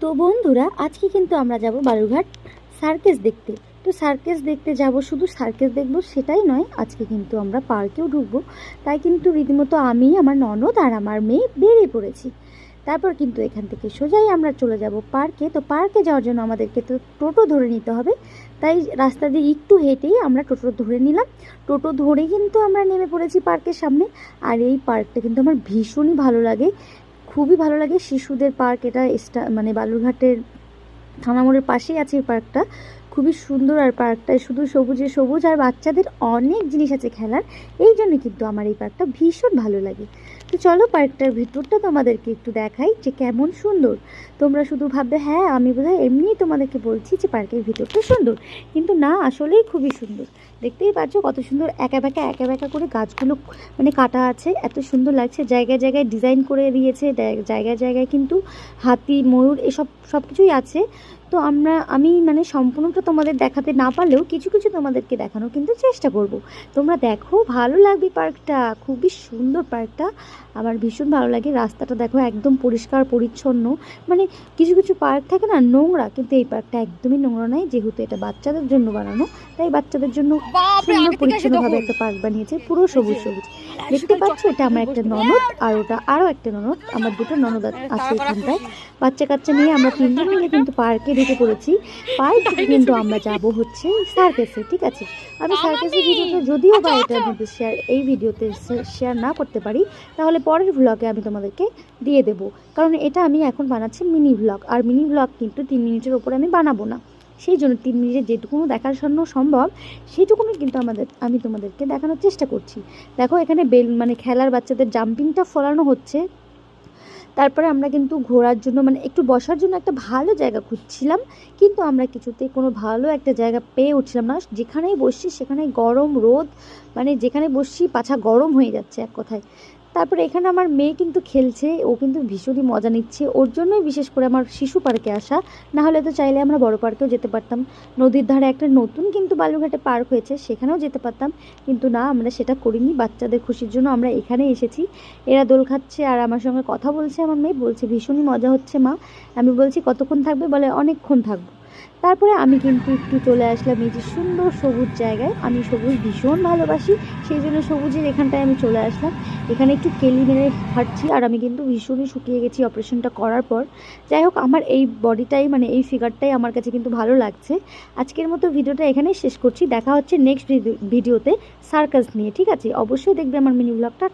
তো বন্ধুরা, আজকে কিন্তু আমরা যাব বালুরঘাট সার্কাস দেখতে। তো সার্কাস দেখতে যাব, শুধু সার্কাস দেখব সেটাই নয়, আজকে কিন্তু আমরা পার্কেও ঢুকবো। তাই কিন্তু রীতিমতো আমি, আমার ননদ আর আমার মেয়ে বেরিয়ে পড়েছি। তারপর কিন্তু এখান থেকে সোজাই আমরা চলে যাব পার্কে। তো পার্কে যাওয়ার জন্য আমাদেরকে তো টোটো ধরে নিতে হবে, তাই রাস্তা দিয়ে একটু হেঁটেই আমরা টোটো ধরে নিলাম। টোটো ধরে কিন্তু আমরা নেমে পড়েছি পার্কের সামনে। আর এই পার্কটা কিন্তু আমার ভীষণই ভালো লাগে, খুবই ভালো লাগে। শিশুদের পার্ক এটা, মানে বালুরঘাটের থানা মোড়ের পাশেই আছে এই পার্কটা। খুবই সুন্দর, আর পার্কটায় শুধু সবুজে সবুজ, আর বাচ্চাদের অনেক জিনিস আছে খেলার। এই জন্য কিন্তু আমার এই পার্কটা ভীষণ ভালো লাগে। তো চলো পার্কটার ভিতরটা তোমাদেরকে একটু দেখাই যে কেমন সুন্দর। তোমরা শুধু ভাববে হ্যাঁ আমি বোধহয় এমনিই তোমাদেরকে বলছি যে পার্কের ভিতরটা সুন্দর, কিন্তু না, আসলেই খুবই সুন্দর। দেখতেই পাচ্ছ কত সুন্দর একা বেঁকা করে গাছগুলো মানে কাটা আছে, এত সুন্দর লাগছে। জায়গায় জায়গায় ডিজাইন করে দিয়েছে, জায়গায় জায়গায় কিন্তু হাতি, ময়ূর, এসব সব কিছুই আছে। তো আমি মানে সম্পূর্ণটা তোমাদের দেখাতে না পারলেও কিছু কিছু তোমাদেরকে দেখানোর কিন্তু চেষ্টা করব। তোমরা দেখো, ভালো লাগবে পার্কটা, খুবই সুন্দর পার্কটা। আমার ভীষণ ভালো লাগে। রাস্তাটা দেখো একদম পরিষ্কার পরিচ্ছন্ন। মানে কিছু কিছু পার্ক থাকে না নোংরা, কিন্তু এই পার্কটা একদমই নোংরা নয়, যেহেতু এটা বাচ্চাদের জন্য বানানো, তাই বাচ্চাদের জন্য সুন্দর পরিচ্ছন্নভাবে একটা পার্ক বানিয়েছে, পুরো সবুজ সবুজ। দেখতে পাচ্ছ, এটা আমার একটা ননদ, আর ওটা আরও একটা ননদ। আমার দুটো ননদ আছে এখানটায়। বাচ্চা কাচ্চা নিয়ে আমরা তিনজন মিলে কিন্তু পার্কে ঢুকে পড়েছি। পার্ক থেকে কিন্তু আমরা যাব হচ্ছে সার্কাসে, ঠিক আছে। আমি সার্কাসের ভিডিওতে যদিও বা এটার মধ্যে এই ভিডিওতে শেয়ার না করতে পারি, তাহলে পরের ভ্লগে আমি তোমাদেরকে দিয়ে দেবো, কারণ এটা আমি এখন বানাচ্ছি মিনি ভ্লগ। আর মিনি ভ্লগ কিন্তু 3 মিনিটের ওপরে আমি বানাবো না, সেই জন্য 3 মিনিটে যেটুকুনো দেখার জন্য সম্ভব সেইটুকুনি কিন্তু আমি তোমাদেরকে দেখানোর চেষ্টা করছি। দেখো এখানে মানে খেলার বাচ্চাদের জাম্পিংটা ফলানো হচ্ছে। তারপরে আমরা কিন্তু ঘোরার জন্য, মানে একটু বসার জন্য একটা ভালো জায়গা খুঁজছিলাম, কিন্তু আমরা কিছুতেই কোনো ভালো একটা জায়গা পেয়ে উঠছিলাম না। যেখানেই বসছি সেখানেই গরম রোদ, মানে যেখানে বসছি পাছা গরম হয়ে যাচ্ছে এক কথায়। তারপরে এখানে আমার মেয়ে কিন্তু খেলছে, ও কিন্তু ভীষণই মজা নিচ্ছে। ওর জন্যই বিশেষ করে আমার শিশু পার্কে আসা, না হলে তো চাইলে আমরা বড় পার্কেও যেতে পারতাম। নদীর ধারে একটা নতুন কিন্তু বালুরঘাটে পার্ক হয়েছে, সেখানেও যেতে পারতাম, কিন্তু না, আমরা সেটা করিনি। বাচ্চাদের খুশির জন্য আমরা এখানে এসেছি। এরা দোল খাচ্ছে আর আমার সঙ্গে কথা বলছে। আমার মেয়ে বলছে ভীষণই মজা হচ্ছে মা। আমি বলছি কতক্ষণ থাকবে, বলে অনেকক্ষণ থাকবো। তারপরে আমি কিন্তু একটু চলে আসলাম এই যে সুন্দর সবুজ জায়গায়। আমি সবুজ ভীষণ ভালোবাসি, সেই জন্য সবুজের এখানটায় আমি চলে আসলাম। এখানে একটু কেলি মেরে হাঁটছি, আর আমি কিন্তু ভীষণই শুকিয়ে গেছি অপারেশনটা করার পর। যাই হোক, আমার এই বডিটাই, মানে এই ফিগারটাই আমার কাছে কিন্তু ভালো লাগছে। আজকের মতো ভিডিওটা এখানেই শেষ করছি। দেখা হচ্ছে নেক্সট ভিডিওতে সার্কাস নিয়ে, ঠিক আছে। অবশ্যই দেখবে আমার মিনি ব্লগটা।